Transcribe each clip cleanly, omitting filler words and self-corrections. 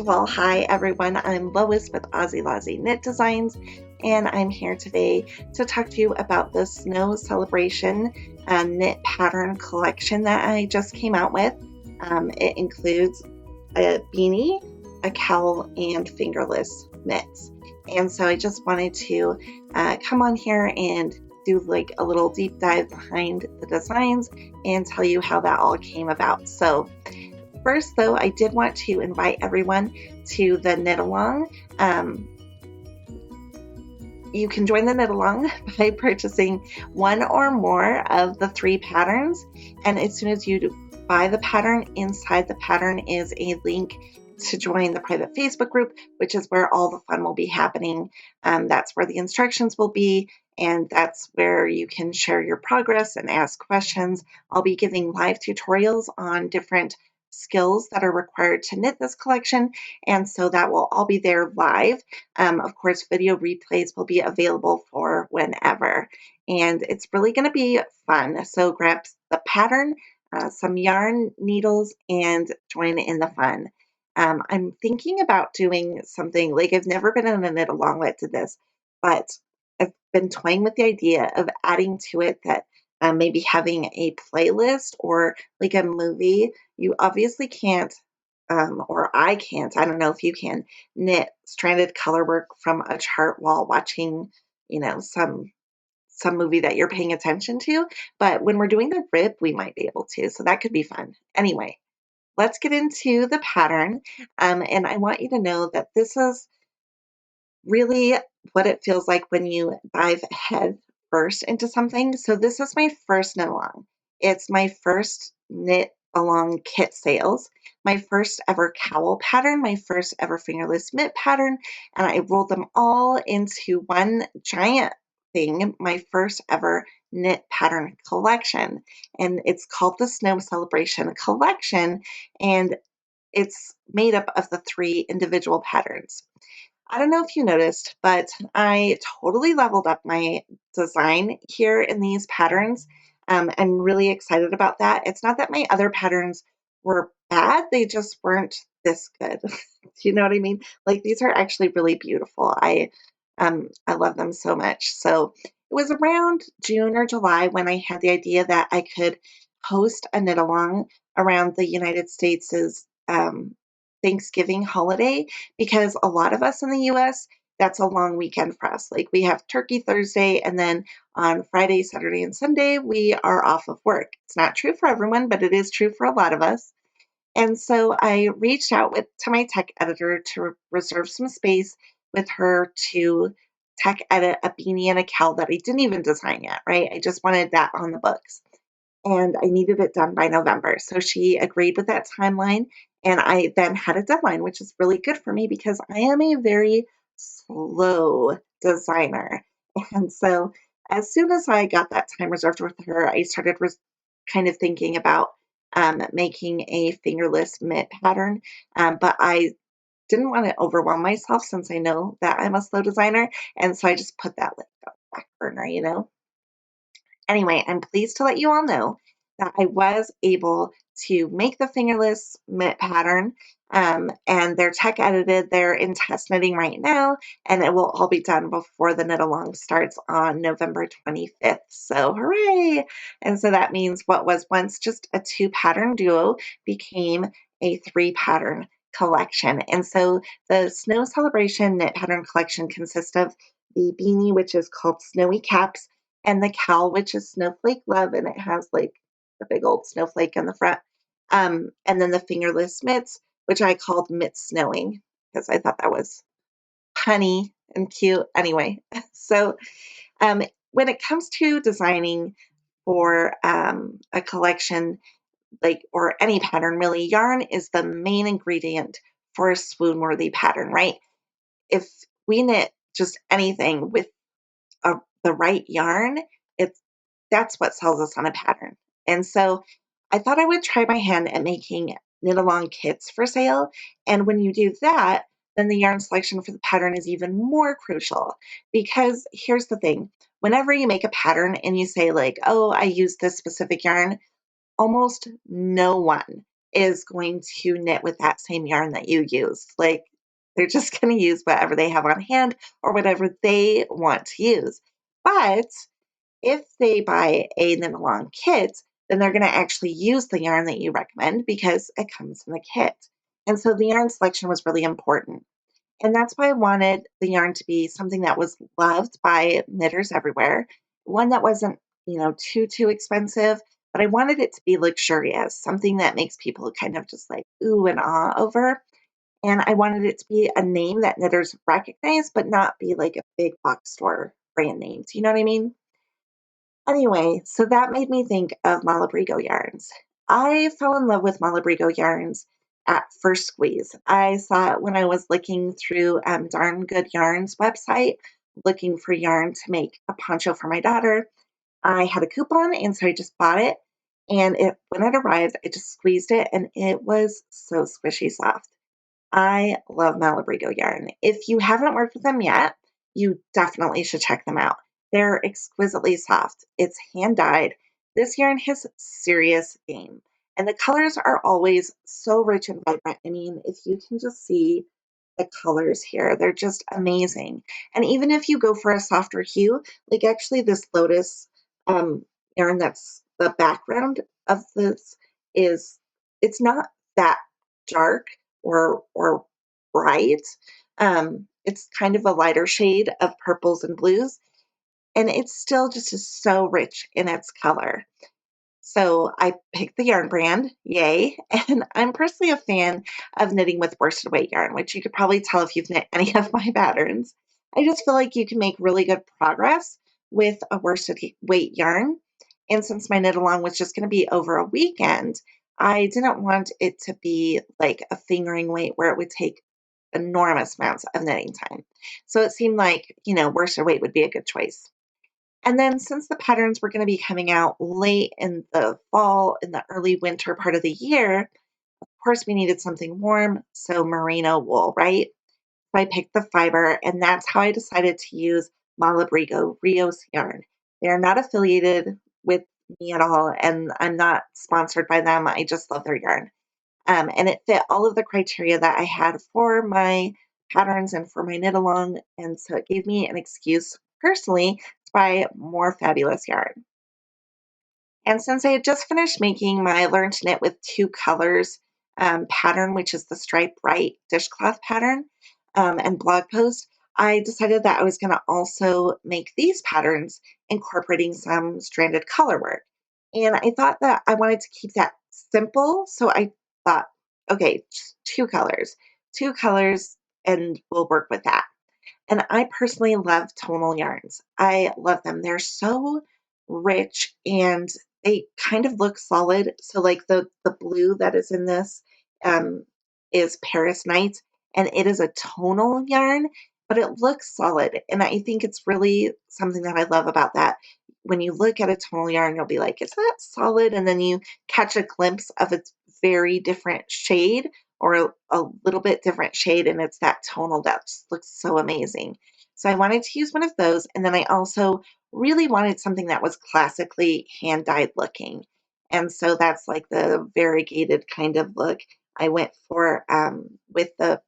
of all, hi everyone, I'm Lois with Aussie Lozzie Knit Designs, and I'm here today to talk to you about the Snow Celebration knit pattern collection that I just came out with. It includes a beanie, a cowl, and fingerless mitts. And so I just wanted to come on here and do like a little deep dive behind the designs and tell you how that all came about. So first, though, I did want to invite everyone to the knit along. You can join the knit along by purchasing one or more of the 3 patterns. And as soon as you buy the pattern, inside the pattern is a link to join the private Facebook group, which is where all the fun will be happening. That's where the instructions will be, and that's where you can share your progress and ask questions. I'll be giving live tutorials on different skills that are required to knit this collection, and so that will all be there live. Of course, video replays will be available for whenever, and it's really going to be fun. So grab the pattern, some yarn, needles, and join in the fun. I'm thinking about doing something like I've never been in a knit along that did this, but I've been toying with the idea of adding to it that maybe having a playlist or like a movie. You obviously can't, or I can't, I don't know if you can, knit stranded color work from a chart while watching, some movie that you're paying attention to. But when we're doing the rib, we might be able to. So that could be fun. Anyway, let's get into the pattern. And I want you to know that this is really what it feels like when you dive head first into something. So this is my first knit along. It's my first knit along kit sales, my first ever cowl pattern, my first ever fingerless mitt pattern, and I rolled them all into one giant thing, my first ever knit pattern collection. And it's called the Snow Celebration Collection, and it's made up of the 3 individual patterns. I don't know if you noticed, but I totally leveled up my design here in these patterns. I'm really excited about that. It's not that my other patterns were bad, they just weren't this good. Do you know what I mean? Like, these are actually really beautiful. I love them so much. So it was around June or July when I had the idea that I could host a knit along around the United States' Thanksgiving holiday, because a lot of us in the US, that's a long weekend for us. Like, we have Turkey Thursday, and then on Friday, Saturday, and Sunday, we are off of work. It's not true for everyone, but it is true for a lot of us. And so I reached out to my tech editor to reserve some space with her to tech edit a beanie and a cowl that I didn't even design yet, right? I just wanted that on the books. And I needed it done by November. So she agreed with that timeline. And I then had a deadline, which is really good for me because I am a very slow designer. And so as soon as I got that time reserved with her, I started kind of thinking about making a fingerless mitt pattern. But I didn't want to overwhelm myself since I know that I'm a slow designer. And so I just put that like on the back burner. Anyway, I'm pleased to let you all know that I was able to make the fingerless mitt pattern, and they're tech edited. They're in test knitting right now, and it will all be done before the knit along starts on November 25th. So hooray! And so that means what was once just a 2 pattern duo became a 3 pattern collection. And so the Snow Celebration knit pattern collection consists of the beanie, which is called Snowy Caps, and the cowl, which is Snowflake Love, and it has like a big old snowflake in the front. And then the fingerless mitts, which I called Mitt Snowing because I thought that was punny and cute. Anyway, so when it comes to designing for a collection, like, or any pattern really, yarn is the main ingredient for a swoon-worthy pattern, right? If we knit just anything with the right yarn, that's what sells us on a pattern. And so I thought I would try my hand at making knit along kits for sale. And when you do that, then the yarn selection for the pattern is even more crucial, because here's the thing. Whenever you make a pattern and you say like, oh, I use this specific yarn, almost no one is going to knit with that same yarn that you use. Like, they're just going to use whatever they have on hand or whatever they want to use. But if they buy a knit along kit, then they're going to actually use the yarn that you recommend because it comes in the kit. And so the yarn selection was really important. And that's why I wanted the yarn to be something that was loved by knitters everywhere. One that wasn't, too expensive, but I wanted it to be luxurious, something that makes people kind of just like ooh and ah over. And I wanted it to be a name that knitters recognize, but not be like a big box store brand name. Do you know what I mean? Anyway, so that made me think of Malabrigo yarns. I fell in love with Malabrigo yarns at first squeeze. I saw it when I was looking through Darn Good Yarns website, looking for yarn to make a poncho for my daughter. I had a coupon, and so I just bought it. And when it arrived, I just squeezed it, and it was so squishy soft. I love Malabrigo yarn. If you haven't worked with them yet, you definitely should check them out. They're exquisitely soft. It's hand dyed. This yarn has serious game. And the colors are always so rich and vibrant. I mean, if you can just see the colors here, they're just amazing. And even if you go for a softer hue, like actually this lotus yarn that's the background of this is, it's not that dark or bright. It's kind of a lighter shade of purples and blues, and it's still just is so rich in its color. So I picked the yarn brand, yay. And I'm personally a fan of knitting with worsted weight yarn, which you could probably tell if you've knit any of my patterns. I just feel like you can make really good progress with a worsted weight yarn. And since my knit along was just going to be over a weekend, I didn't want it to be like a fingering weight where it would take enormous amounts of knitting time. So it seemed like, worsted weight would be a good choice. And then since the patterns were going to be coming out late in the fall, in the early winter part of the year, of course we needed something warm, so merino wool, right? So I picked the fiber, and that's how I decided to use Malabrigo Rios yarn. They're not affiliated with me at all, and I'm not sponsored by them. I just love their yarn. And it fit all of the criteria that I had for my patterns and for my knit along. And so it gave me an excuse personally to buy more fabulous yarn. And since I had just finished making my Learn to Knit with Two Colors pattern, which is the Stripe Right dishcloth pattern and blog post, I decided that I was going to also make these patterns incorporating some stranded color work. And I thought that I wanted to keep that simple. So I thought, okay, two colors, and we'll work with that. And I personally love tonal yarns. I love them. They're so rich and they kind of look solid. So like the blue that is in this is Paris Night, and it is a tonal yarn, but it looks solid. And I think it's really something that I love about that. When you look at a tonal yarn, you'll be like, is that solid? And then you catch a glimpse of its very different shade or a little bit different shade, and it's that tonal that just looks so amazing. So I wanted to use one of those, and then I also really wanted something that was classically hand dyed looking. And so that's like the variegated kind of look I went for with the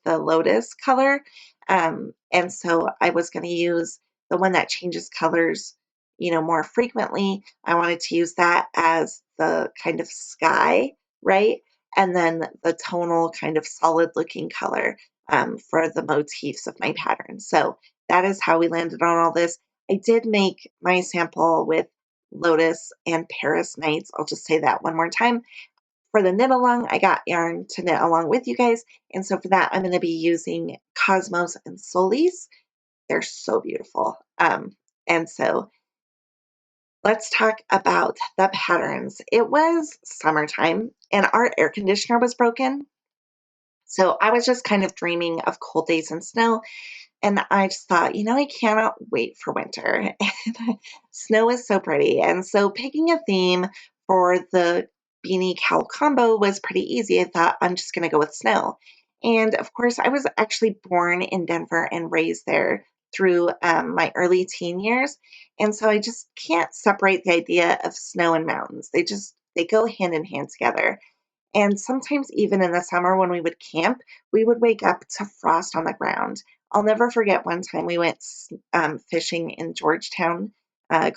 lotus color. And so I was going to use the one that changes colors, more frequently. I wanted to use that as the kind of sky, right? And then the tonal kind of solid looking color for the motifs of my pattern. So that is how we landed on all this. I did make my sample with Lotus and Paris Nights. I'll just say that one more time. For the knit along, I got yarn to knit along with you guys. And so for that, I'm going to be using Cosmos and Solis. They're so beautiful. And so let's talk about the patterns. It was summertime and our air conditioner was broken. So I was just kind of dreaming of cold days and snow. And I just thought, I cannot wait for winter. And snow is so pretty. And so picking a theme for the beanie cowl combo was pretty easy. I thought I'm just going to go with snow. And of course, I was actually born in Denver and raised there through my early teen years. And so I just can't separate the idea of snow and mountains. They go hand in hand together. And sometimes even in the summer when we would camp, we would wake up to frost on the ground. I'll never forget one time we went fishing in Georgetown,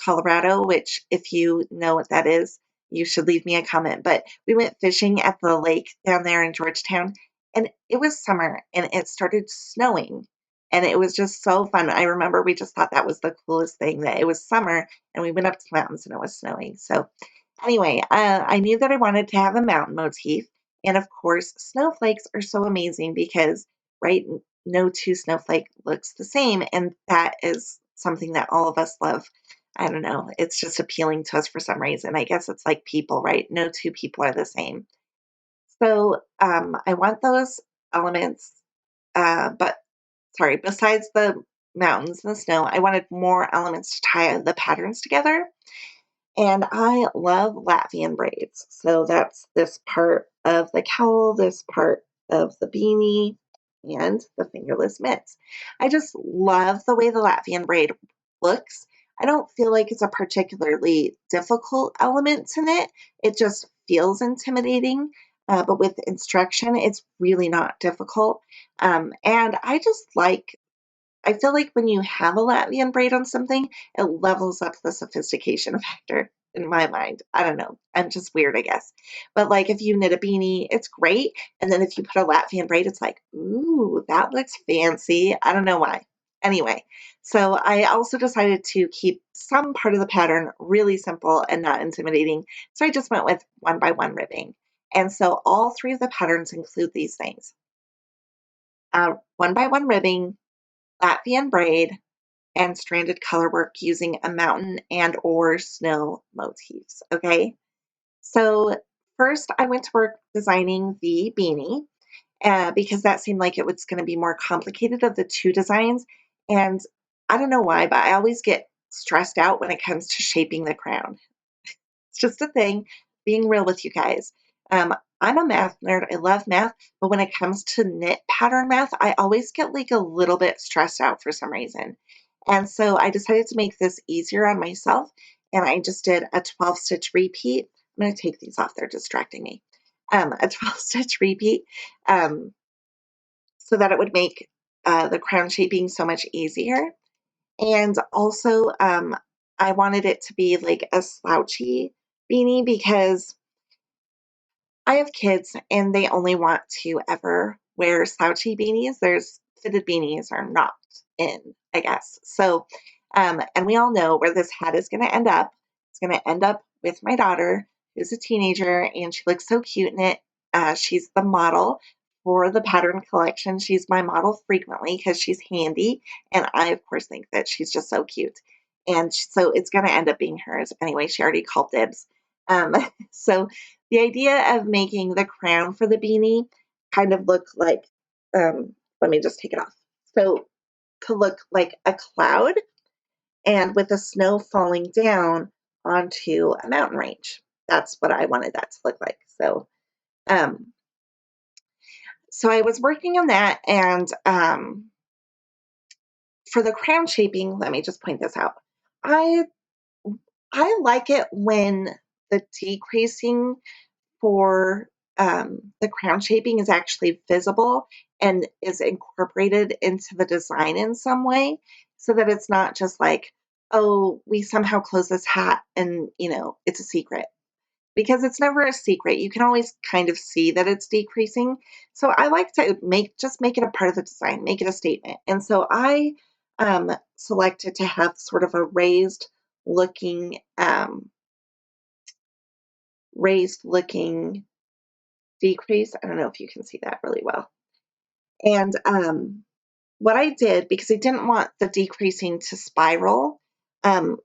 Colorado, which, if you know what that is, you should leave me a comment. But we went fishing at the lake down there in Georgetown, and it was summer and it started snowing. And it was just so fun. I remember we just thought that was the coolest thing, that it was summer and we went up to the mountains and it was snowing. So, anyway, I knew that I wanted to have a mountain motif. And of course, snowflakes are so amazing because, right, no two snowflake looks the same. And that is something that all of us love. I don't know. It's just appealing to us for some reason. I guess it's like people, right? No two people are the same. So I want those elements, but sorry, besides the mountains and the snow, I wanted more elements to tie the patterns together. And I love Latvian braids. So that's this part of the cowl, this part of the beanie, and the fingerless mitts. I just love the way the Latvian braid looks. I don't feel like it's a particularly difficult element in it. It just feels intimidating. But with instruction, it's really not difficult. And I feel like when you have a Latvian braid on something, it levels up the sophistication factor in my mind. I don't know. I'm just weird, I guess. But like if you knit a beanie, it's great. And then if you put a Latvian braid, it's like, ooh, that looks fancy. I don't know why. Anyway, so I also decided to keep some part of the pattern really simple and not intimidating. So I just went with 1x1 ribbing. And so all three of the patterns include these things: 1x1 ribbing, Latvian braid, and stranded color work using a mountain and or snow motifs. Okay, so first I went to work designing the beanie because that seemed like it was going to be more complicated of the two designs. And I don't know why, but I always get stressed out when it comes to shaping the crown. It's just a thing, being real with you guys. I'm a math nerd. I love math, but when it comes to knit pattern math, I always get like a little bit stressed out for some reason. And so I decided to make this easier on myself, and I just did a 12 stitch repeat. I'm going to take these off, they're distracting me. A 12 stitch repeat so that it would make the crown shaping so much easier. And also, I wanted it to be like a slouchy beanie because I have kids and they only want to ever wear slouchy beanies. There's fitted beanies are not in, I guess. So, and we all know where this hat is going to end up. It's going to end up with my daughter, who's a teenager, and she looks so cute in it. She's the model for the pattern collection. She's my model frequently because she's handy, and I, of course, think that she's just so cute. And so it's going to end up being hers. Anyway, she already called dibs. Um, so the idea of making the crown for the beanie kind of look like, let me just take it off. So to look like a cloud and with the snow falling down onto a mountain range. That's what I wanted that to look like. Um, so I was working on that, and for the crown shaping, let me just point this out. I I like it when the decreasing for the crown shaping is actually visible and is incorporated into the design in some way so that it's not just like, oh, we somehow close this hat and, it's a secret. Because it's never a secret. You can always kind of see that it's decreasing. So I like to make it a part of the design, make it a statement. And so I selected to have sort of a raised looking decrease. I don't know if you can see that really well. And what I did, because I didn't want the decreasing to spiral,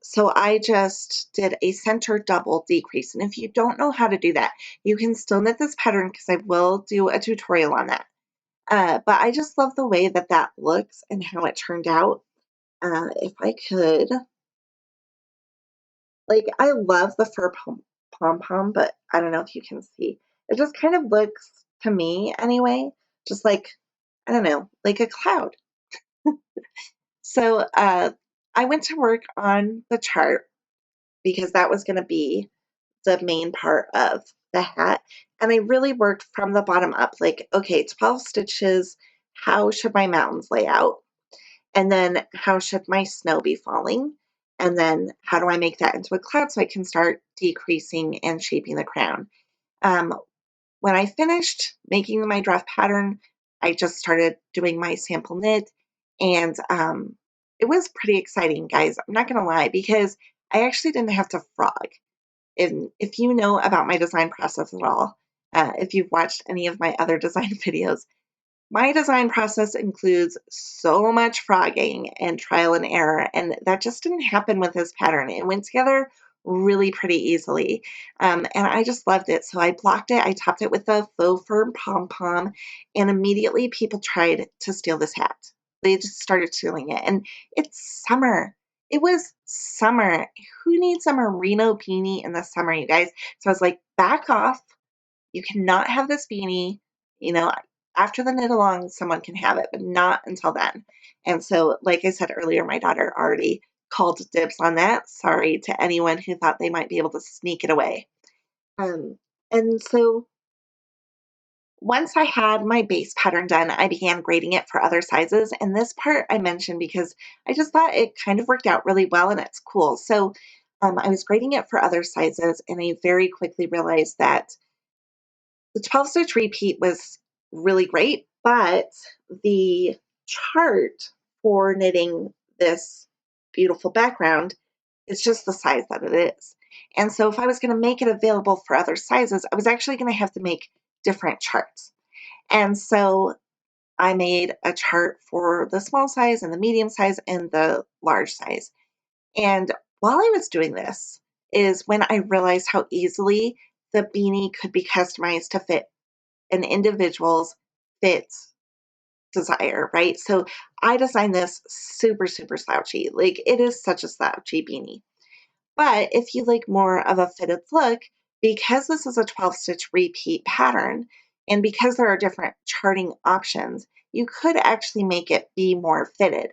so I just did a center double decrease. And if you don't know how to do that, you can still knit this pattern because I will do a tutorial on that. But I just love the way that that looks and how it turned out. If I could, like, I love the fur pom-pom, but I don't know if you can see. It just kind of looks, to me anyway, just like, I don't know, like a cloud. So I went to work on the chart because that was going to be the main part of the hat. And I really worked from the bottom up, like, okay, 12 stitches, how should my mountains lay out? And then how should my snow be falling? And then how do I make that into a cloud so I can start decreasing and shaping the crown? Um, when I finished making my draft pattern, I just started doing my sample knit, and it was pretty exciting, guys. I'm not gonna lie, because I actually didn't have to frog. And if you know about my design process at all, if you've watched any of my other design videos, my design process includes so much frogging and trial and error, and that just didn't happen with this pattern. It went together really pretty easily, and I just loved it. So I blocked it, I topped it with a faux fur pom-pom, and immediately people tried to steal this hat. They just started stealing it, and it's summer. It was summer. Who needs a merino beanie in the summer, you guys? So I was like, back off. You cannot have this beanie. You know, after the knit along, someone can have it, but not until then. And so, like I said earlier, my daughter already called dibs on that. Sorry to anyone who thought they might be able to sneak it away. Um, and so once I had my base pattern done, I began grading it for other sizes. And this part I mentioned because I just thought it kind of worked out really well and it's cool. So I was grading it for other sizes, and I very quickly realized that the 12 stitch repeat was really great, but the chart for knitting this beautiful background is just the size that it is. And so if I was going to make it available for other sizes, I was actually going to have to make different charts. And so I made a chart for the small size and the medium size and the large size. And while I was doing this is when I realized how easily the beanie could be customized to fit an individual's fit desire, right? So I designed this super, super slouchy. Like, it is such a slouchy beanie. But if you like more of a fitted look, because this is a 12 stitch repeat pattern, and because there are different charting options, you could actually make it be more fitted.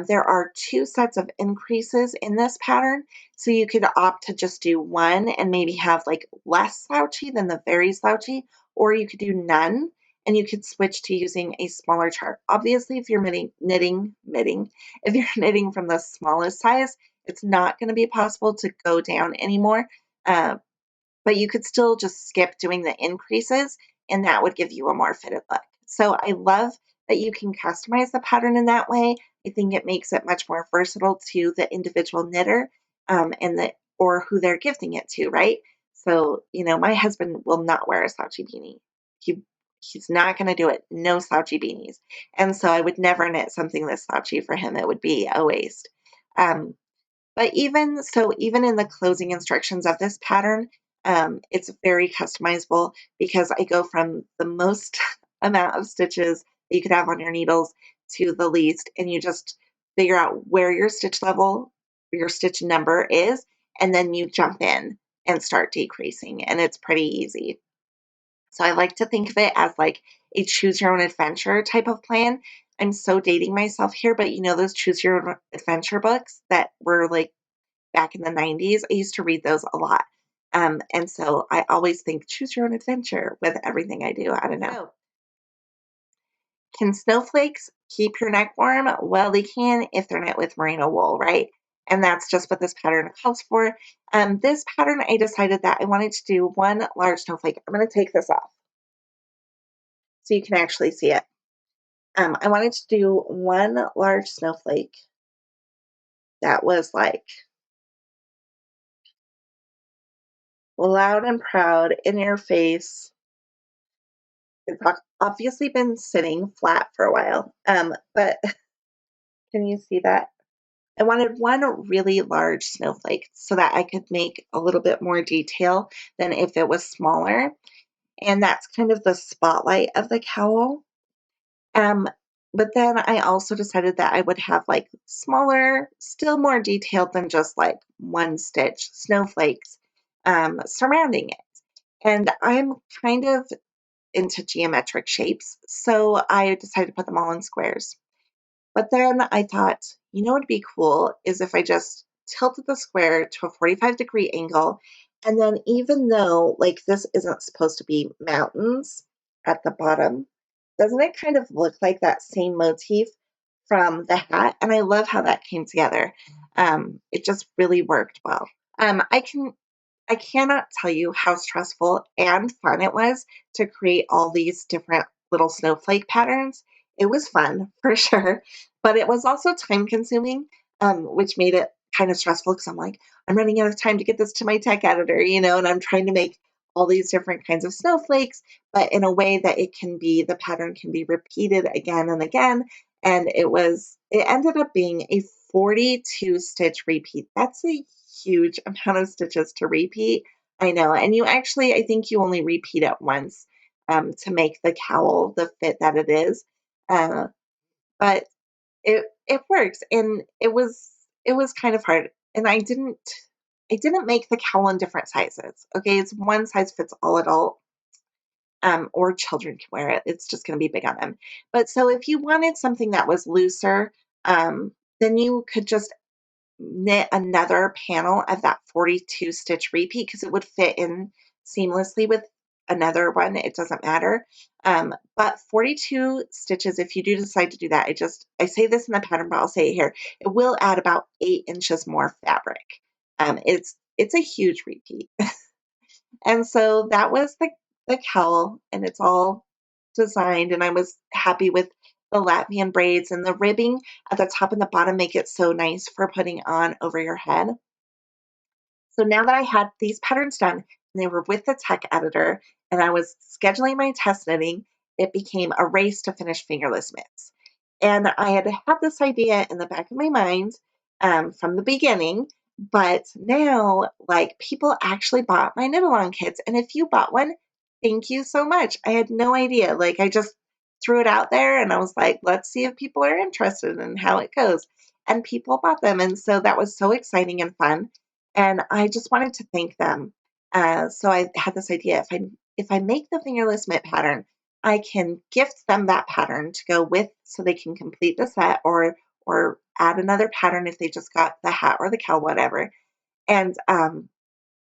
There are two sets of increases in this pattern, so you could opt to just do one and maybe have like less slouchy than the very slouchy, or you could do none and you could switch to using a smaller chart. Obviously, if you're if you're knitting from the smallest size, it's not going to be possible to go down anymore, uh, but you could still just skip doing the increases, and that would give you a more fitted look. So I love that you can customize the pattern in that way. I think it makes it much more versatile to the individual knitter, or who they're gifting it to, right? So, my husband will not wear a slouchy beanie. He he's not going to do it. No slouchy beanies. And so I would never knit something this slouchy for him. It would be a waste. Um, but even in the closing instructions of this pattern, it's very customizable because I go from the most amount of stitches that you could have on your needles to the least, and you just figure out where your stitch level, your stitch number is, and then you jump in and start decreasing, and it's pretty easy. So I like to think of it as like a choose your own adventure type of plan. I'm so dating myself here, but those choose your own adventure books that were like back in the 90s. I used to read those a lot. And so I always think choose your own adventure with everything I do. I don't know. So, can snowflakes keep your neck warm? Well, they can if they're knit with merino wool, right? And that's just what this pattern calls for. This pattern, I decided that I wanted to do one large snowflake. I'm going to take this off so you can actually see it. I wanted to do one large snowflake that was like loud and proud, in your face. It's obviously been sitting flat for a while, but can you see that? I wanted one really large snowflake so that I could make a little bit more detail than if it was smaller. And that's kind of the spotlight of the cowl. Um, but then I also decided that I would have like smaller, still more detailed than just like one stitch snowflakes surrounding it. And I'm kind of into geometric shapes, so I decided to put them all in squares. But then I thought, what would be cool is if I just tilted the square to a 45-degree angle And then even though like this isn't supposed to be mountains at the bottom, doesn't it kind of look like that same motif from the hat? And I love how that came together. It just really worked well. I cannot tell you how stressful and fun it was to create all these different little snowflake patterns. It was fun for sure, but it was also time consuming, which made it kind of stressful because I'm like, I'm running out of time to get this to my tech editor, and I'm trying to make all these different kinds of snowflakes, but in a way that the pattern can be repeated again and again. And it ended up being a 42 stitch repeat. That's a huge amount of stitches to repeat. I know. And I think you only repeat it once to make the cowl the fit that it is. Uh, but it works, and it was kind of hard. And I didn't make the cowl in different sizes. Okay, it's one size fits all adult. Or children can wear it. It's just going to be big on them. But so if you wanted something that was looser, then you could just knit another panel of that 42 stitch repeat because it would fit in seamlessly with another one. It doesn't matter. But 42 stitches, if you do decide to do that, I say this in the pattern, but I'll say it here. It will add about 8 inches more fabric. It's a huge repeat. And so that was the cowl, and it's all designed, and I was happy with the Latvian braids, and the ribbing at the top and the bottom make it so nice for putting on over your head. So now that I had these patterns done and they were with the tech editor and I was scheduling my test knitting, it became a race to finish fingerless mitts. And I had had this idea in the back of my mind from the beginning, but now like people actually bought my knit along kits. And if you bought one, thank you so much. I had no idea. Like I just threw it out there and I was like, let's see if people are interested in how it goes. And people bought them. And so that was so exciting and fun. And I just wanted to thank them. So I had this idea: if I make the fingerless mitt pattern, I can gift them that pattern to go with, so they can complete the set, or add another pattern if they just got the hat or the cowl, whatever. And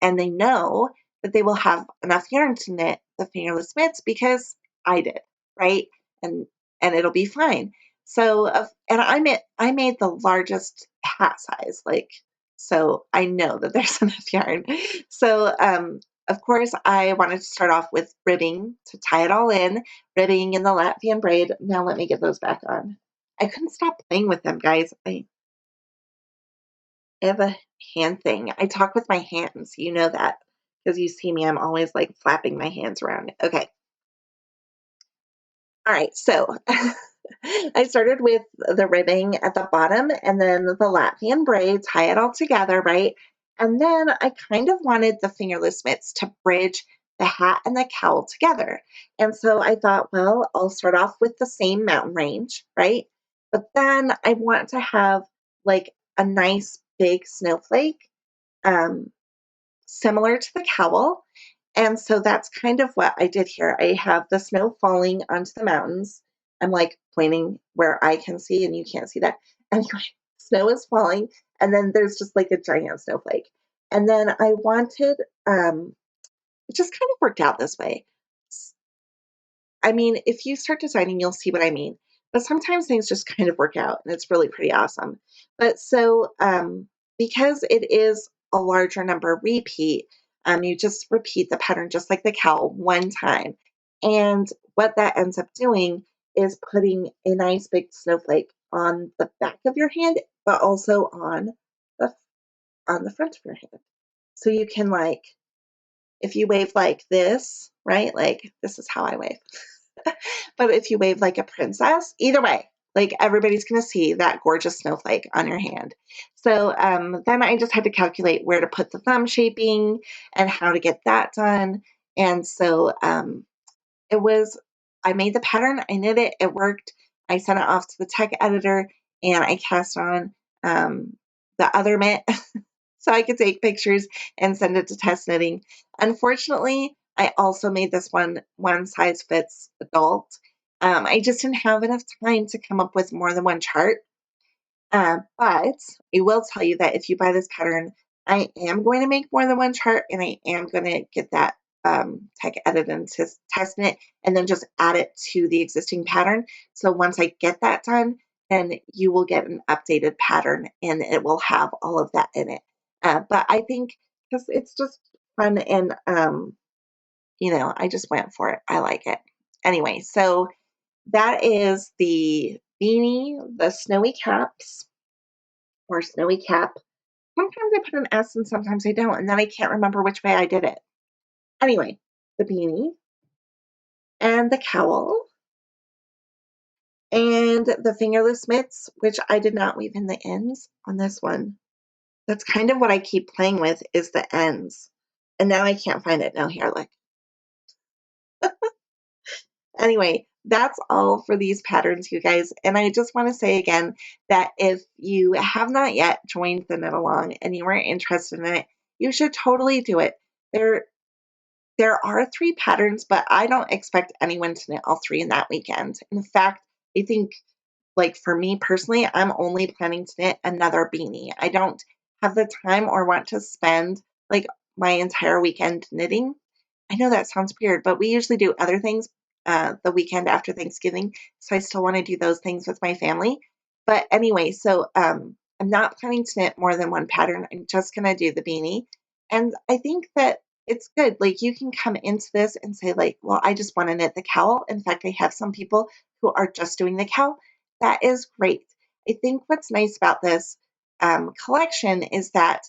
they know that they will have enough yarn to knit the fingerless mitts because I did, right? And it'll be fine. So, and I made the largest hat size, like, so I know that there's enough yarn. So, of course, I wanted to start off with ribbing to tie it all in, ribbing in the Latvian braid. Now let me get those back on. I couldn't stop playing with them, guys. I have a hand thing. I talk with my hands. You know that because you see me. I'm always like flapping my hands around. Okay. All right. So I started with the ribbing at the bottom and then the Latvian braid, tie it all together, right? And then I kind of wanted the fingerless mitts to bridge the hat and the cowl together. And so I thought, well, I'll start off with the same mountain range, right? But then I want to have like a nice big snowflake, um, similar to the cowl. And so that's kind of what I did here. I have the snow falling onto the mountains. I'm like pointing where I can see and you can't see that. Anyway, snow is falling, and then there's just like a giant snowflake. And then I wanted, it just kind of worked out this way. I mean, if you start designing, you'll see what I mean. But sometimes things just kind of work out, and it's really pretty awesome. But so, because it is a larger number repeat, you just repeat the pattern just like the cowl one time. And what that ends up doing is putting a nice big snowflake on the back of your hand, but also the on the front of your hand. So you can like, if you wave like this, right? Like this is how I wave. But if you wave like a princess, either way, like everybody's going to see that gorgeous snowflake on your hand. So then I just had to calculate where to put the thumb shaping and how to get that done. And so I made the pattern, I knit it, it worked. I sent it off to the tech editor and I cast on the other mitt so I could take pictures and send it to test knitting. Unfortunately, I also made this one size fits adult. I just didn't have enough time to come up with more than one chart. But I will tell you that if you buy this pattern, I am going to make more than one chart, and I am going to get that tech edit and test it, and then just add it to the existing pattern. So once I get that done, then you will get an updated pattern, and it will have all of that in it. But I think because it's just fun, and I just went for it. I like it. Anyway, so that is the beanie, the snowy caps, or snowy cap. Sometimes I put an S and sometimes I don't, and then I can't remember which way I did it. Anyway, the beanie and the cowl and the fingerless mitts, which I did not weave in the ends on this one. That's kind of what I keep playing with, is the ends. And now I can't find it. Now here, look. Anyway, that's all for these patterns, you guys. And I just want to say again that if you have not yet joined the knit along and you are interested in it, you should totally do it. There are 3 patterns, but I don't expect anyone to knit all 3 in that weekend. In fact, I think, like for me personally, I'm only planning to knit another beanie. I don't have the time or want to spend like my entire weekend knitting. I know that sounds weird, but we usually do other things the weekend after Thanksgiving. So I still want to do those things with my family. But anyway, so I'm not planning to knit more than one pattern. I'm just going to do the beanie. And I think that it's good. Like you can come into this and say like, well, I just want to knit the cowl. In fact, I have some people who are just doing the cowl. That is great. I think what's nice about this collection is that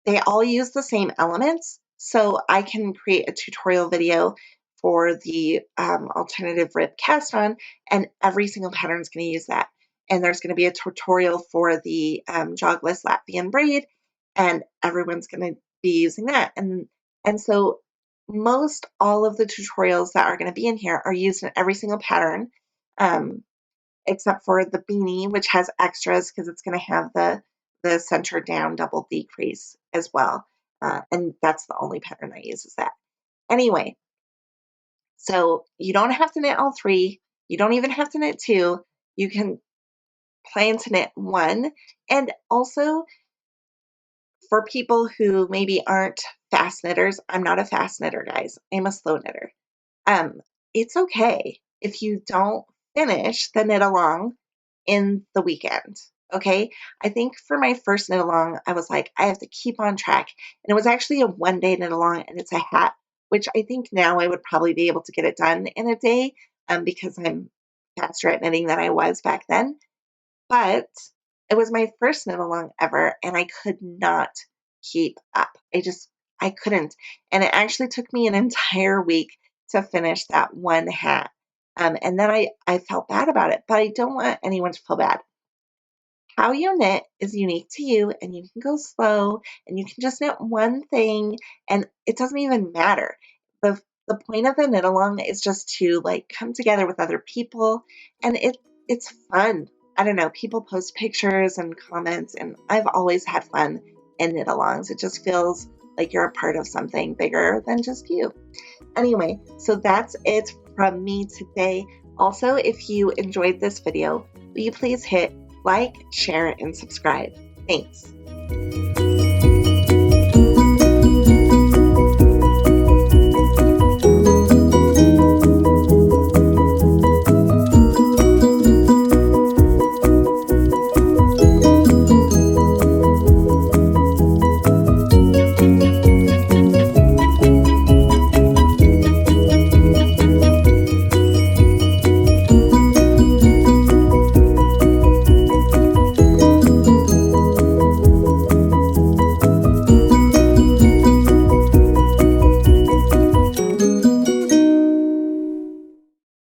they all use the same elements. So I can create a tutorial video for the alternative rib cast on, and every single pattern is going to use that. And there's going to be a tutorial for the jogless Latvian braid, and everyone's going to be using that. And so most all of the tutorials that are going to be in here are used in every single pattern, except for the beanie, which has extras because it's going to have the center down double decrease as well. And that's the only pattern I use is that. Anyway, so you don't have to knit all 3. You don't even have to knit 2. You can plan to knit 1. And also for people who maybe aren't fast knitters, I'm not a fast knitter, guys. I'm a slow knitter. It's okay if you don't finish the knit along in the weekend. Okay. I think for my first knit along, I was like, I have to keep on track. And it was actually a 1-day knit along, and it's a hat, which I think now I would probably be able to get it done in a day because I'm faster at knitting than I was back then. But it was my first knit along ever, and I could not keep up. I couldn't. And it actually took me an entire week to finish that one hat. And then I felt bad about it, but I don't want anyone to feel bad. How you knit is unique to you, and you can go slow, and you can just knit one thing, and it doesn't even matter. The point of the knit along is just to like come together with other people, and it's fun. I don't know, people post pictures and comments, and I've always had fun in knit alongs. It just feels like you're a part of something bigger than just you. Anyway, so that's it from me today. Also, if you enjoyed this video, will you please hit like, share, and subscribe. Thanks.